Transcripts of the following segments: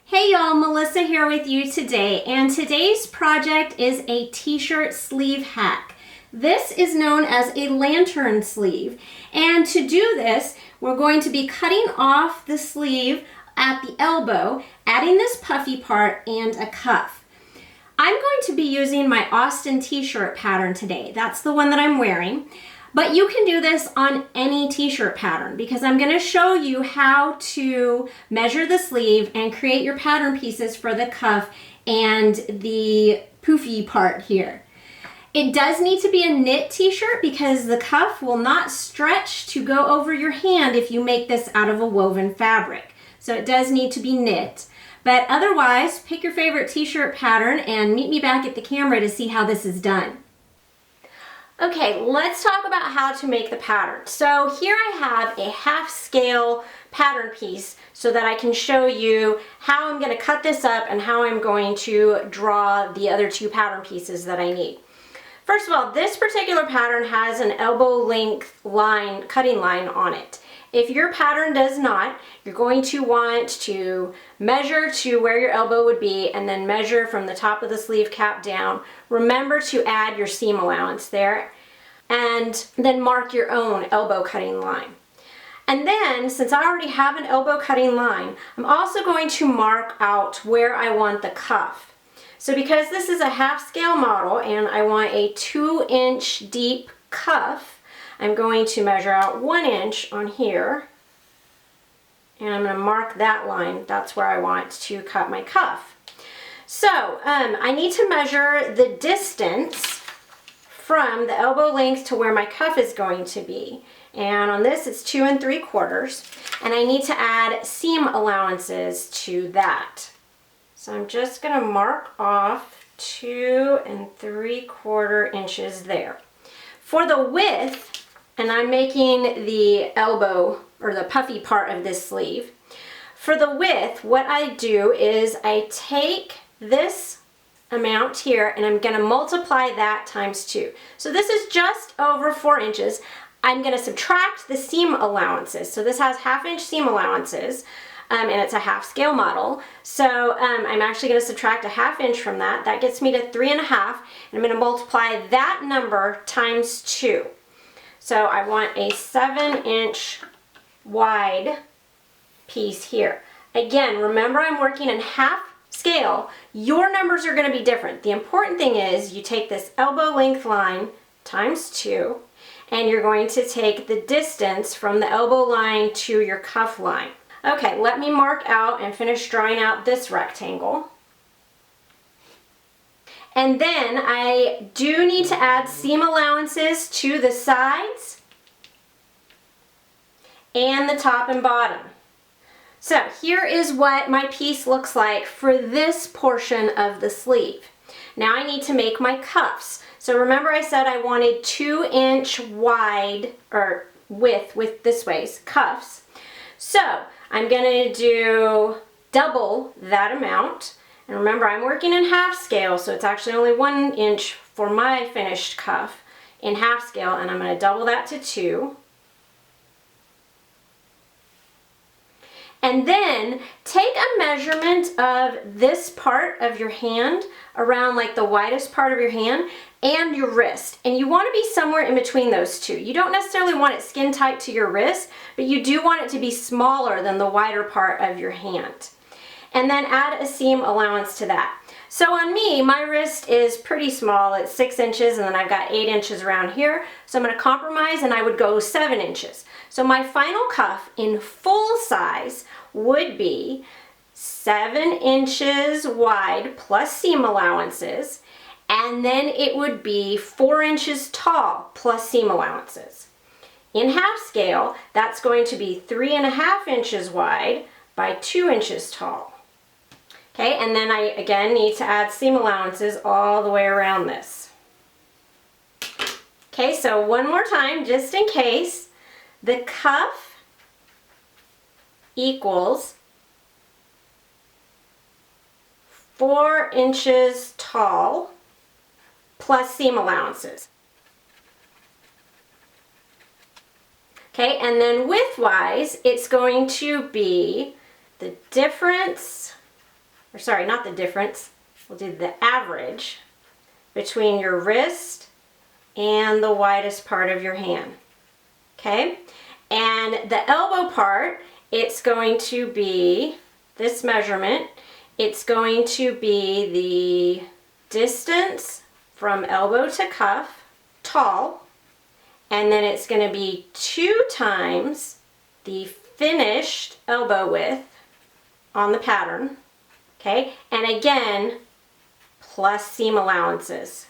Hey y'all, Melissa here with you today, and today's project is a t-shirt sleeve hack. This is known as a lantern sleeve, and to do this, we're going to be cutting off the sleeve at the elbow, adding this puffy part and a cuff. I'm going to be using my Austin t-shirt pattern today. That's the one that I'm wearing. But you can do this on any t-shirt pattern because I'm going to show you how to measure the sleeve and create your pattern pieces for the cuff and the poofy part here. It does need to be a knit t-shirt because the cuff will not stretch to go over your hand if you make this out of a woven fabric. So it does need to be knit. But otherwise, pick your favorite t-shirt pattern and meet me back at the camera to see how this is done. Okay, let's talk about how to make the pattern. So here I have a half scale pattern piece so that I can show you how I'm going to cut this up and how I'm going to draw the other two pattern pieces that I need. First of all, this particular pattern has an elbow length line, cutting line on it. If your pattern does not, you're going to want to measure to where your elbow would be and then measure from the top of the sleeve cap down. Remember to add your seam allowance there and then mark your own elbow cutting line. And then, since I already have an elbow cutting line, I'm also going to mark out where I want the cuff. So because this is a half scale model and I want a 2-inch deep cuff, I'm going to measure out 1 inch on here, and I'm going to mark that line. That's where I want to cut my cuff. So I need to measure the distance from the elbow length to where my cuff is going to be. And on this it's 2 3/4, and I need to add seam allowances to that. So I'm just going to mark off 2 3/4 inches there. For the width, and I'm making the elbow or the puffy part of this sleeve. For the width, what I do is I take this amount here and I'm going to multiply that times 2. So this is just over 4 inches. I'm going to subtract the seam allowances. So this has 1/2 inch seam allowances, and it's a half scale model. So I'm actually going to subtract a 1/2 inch from that. That gets me to 3 1/2, and I'm going to multiply that number times 2. So I want a 7-inch wide piece here. Again, remember I'm working in half scale. Your numbers are going to be different. The important thing is you take this elbow length line times 2, and you're going to take the distance from the elbow line to your cuff line. Okay, let me mark out and finish drawing out this rectangle. And then I do need to add seam allowances to the sides and the top and bottom. So here is what my piece looks like for this portion of the sleeve. Now I need to make my cuffs. So remember I said I wanted 2-inch wide or width with this ways cuffs. So I'm going to do double that amount. And remember, I'm working in half scale, so it's actually only 1 inch for my finished cuff in half scale, and I'm going to double that to 2. And then take a measurement of this part of your hand, around like the widest part of your hand, and your wrist. And you want to be somewhere in between those two. You don't necessarily want it skin tight to your wrist, but you do want it to be smaller than the wider part of your hand. And then add a seam allowance to that. So on me, my wrist is pretty small. It's 6 inches, and then I've got 8 inches around here. So I'm going to compromise, and I would go 7 inches. So my final cuff in full size would be 7 inches wide plus seam allowances, and then it would be 4 inches tall plus seam allowances. In half scale, that's going to be 3 1/2 inches wide by 2 inches tall. Okay, and then I again need to add seam allowances all the way around this. Okay, so one more time, just in case, the cuff equals 4 inches tall plus seam allowances. Okay, and then width-wise, it's going to be the difference or sorry, not the difference, we'll do the average between your wrist and the widest part of your hand, okay? And the elbow part, it's going to be this measurement. It's going to be the distance from elbow to cuff, tall, and then it's going to be 2 times the finished elbow width on the pattern, okay? And again, plus seam allowances.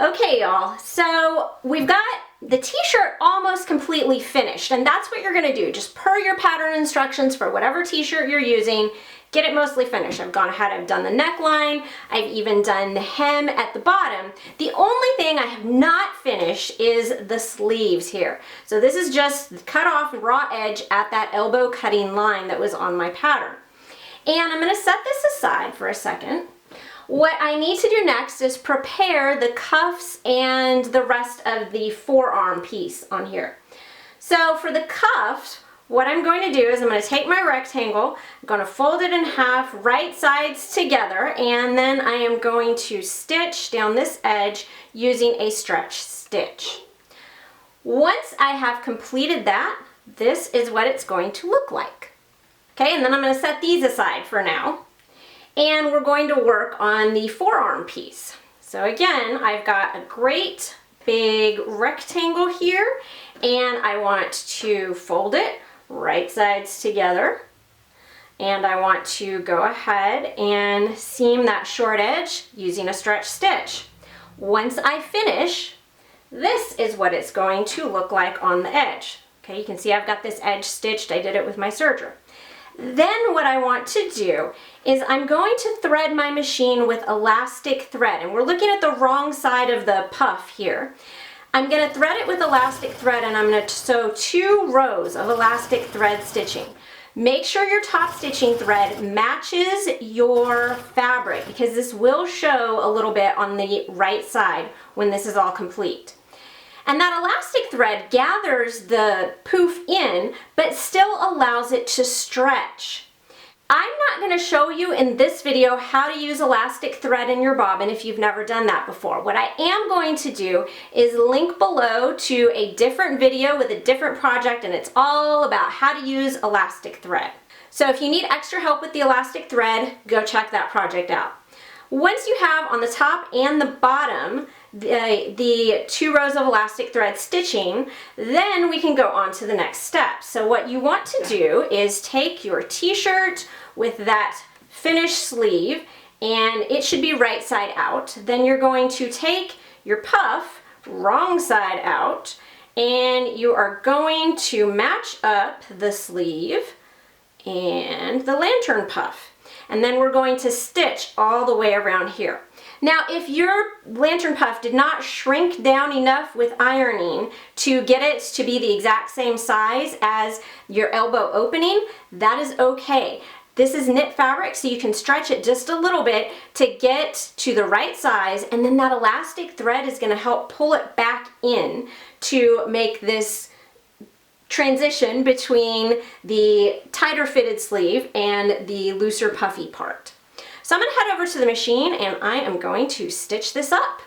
Okay, y'all, so we've got the t-shirt almost completely finished, and that's what you're gonna do. Just per your pattern instructions for whatever t-shirt you're using, get it mostly finished. I've gone ahead, I've done the neckline, I've even done the hem at the bottom. The only thing I have not finished is the sleeves here. So this is just cut off raw edge at that elbow cutting line that was on my pattern. And I'm gonna set this aside for a second. What I need to do next is prepare the cuffs and the rest of the forearm piece on here. So for the cuffs, what I'm going to do is I'm going to take my rectangle, I'm going to fold it in half, right sides together, and then I am going to stitch down this edge using a stretch stitch. Once I have completed that, this is what it's going to look like. Okay, and then I'm going to set these aside for now. And we're going to work on the forearm piece. So again, I've got a great big rectangle here, and I want to fold it right sides together. And I want to go ahead and seam that short edge using a stretch stitch. Once I finish, this is what it's going to look like on the edge. Okay, you can see I've got this edge stitched. I did it with my serger. Then what I want to do is I'm going to thread my machine with elastic thread, and we're looking at the wrong side of the puff here. I'm going to thread it with elastic thread, and I'm going to sew 2 rows of elastic thread stitching. Make sure your top stitching thread matches your fabric, because this will show a little bit on the right side when this is all complete. And that elastic thread gathers the poof in, but still allows it to stretch. I'm not going to show you in this video how to use elastic thread in your bobbin if you've never done that before. What I am going to do is link below to a different video with a different project, and it's all about how to use elastic thread. So if you need extra help with the elastic thread, go check that project out. Once you have on the top and the bottom the 2 rows of elastic thread stitching, then we can go on to the next step. So what you want to do is take your t-shirt with that finished sleeve, and it should be right side out. Then you're going to take your puff wrong side out, and you are going to match up the sleeve and the lantern puff. And then we're going to stitch all the way around here. Now, if your lantern puff did not shrink down enough with ironing to get it to be the exact same size as your elbow opening, that is okay. This is knit fabric, so you can stretch it just a little bit to get to the right size, and then that elastic thread is going to help pull it back in to make this transition between the tighter fitted sleeve and the looser puffy part. So I'm going to head over to the machine, and I am going to stitch this up.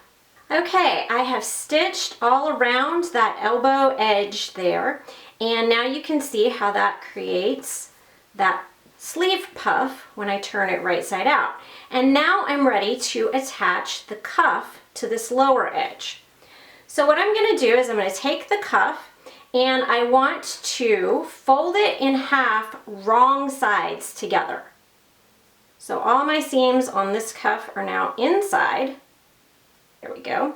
Okay, I have stitched all around that elbow edge there, and now you can see how that creates that sleeve puff when I turn it right side out. And now I'm ready to attach the cuff to this lower edge. So what I'm going to do is I'm going to take the cuff, and I want to fold it in half wrong sides together. So all my seams on this cuff are now inside. There we go.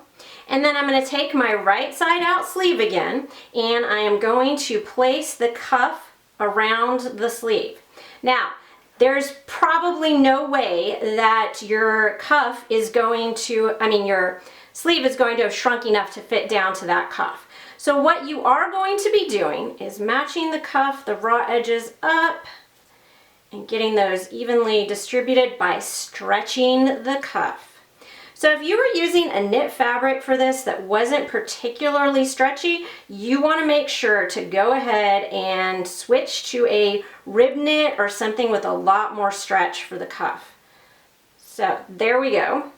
And then I'm going to take my right side out sleeve again, and I am going to place the cuff around the sleeve. Now, there's probably no way that your cuff is going to, your sleeve is going to have shrunk enough to fit down to that cuff. So what you are going to be doing is matching the cuff, the raw edges up, and getting those evenly distributed by stretching the cuff. So if you were using a knit fabric for this that wasn't particularly stretchy, you want to make sure to go ahead and switch to a rib knit or something with a lot more stretch for the cuff. So there we go.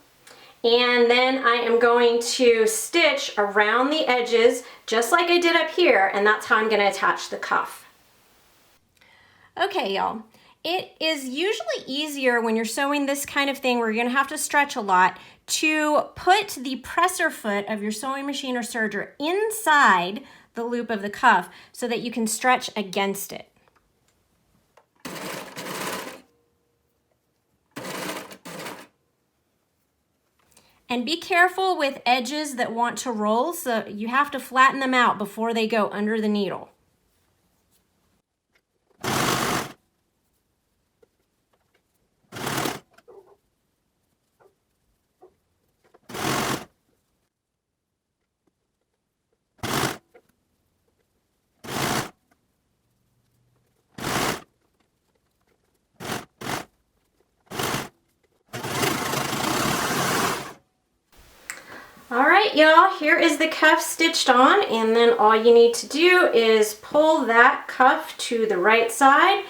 And then I am going to stitch around the edges just like I did up here, and that's how I'm going to attach the cuff. Okay, y'all. It is usually easier when you're sewing this kind of thing where you're going to have to stretch a lot to put the presser foot of your sewing machine or serger inside the loop of the cuff so that you can stretch against it. And be careful with edges that want to roll, so you have to flatten them out before they go under the needle. All right, y'all, here is the cuff stitched on, and then all you need to do is pull that cuff to the right side,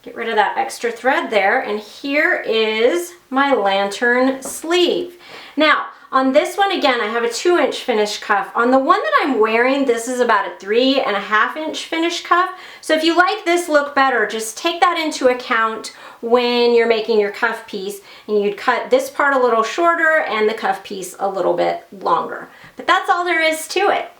get rid of that extra thread there, and here is my lantern sleeve. Now, on this one, again, I have a 2-inch finished cuff. On the one that I'm wearing, this is about a 3.5-inch finished cuff. So if you like this look better, just take that into account when you're making your cuff piece, and you'd cut this part a little shorter and the cuff piece a little bit longer. But that's all there is to it.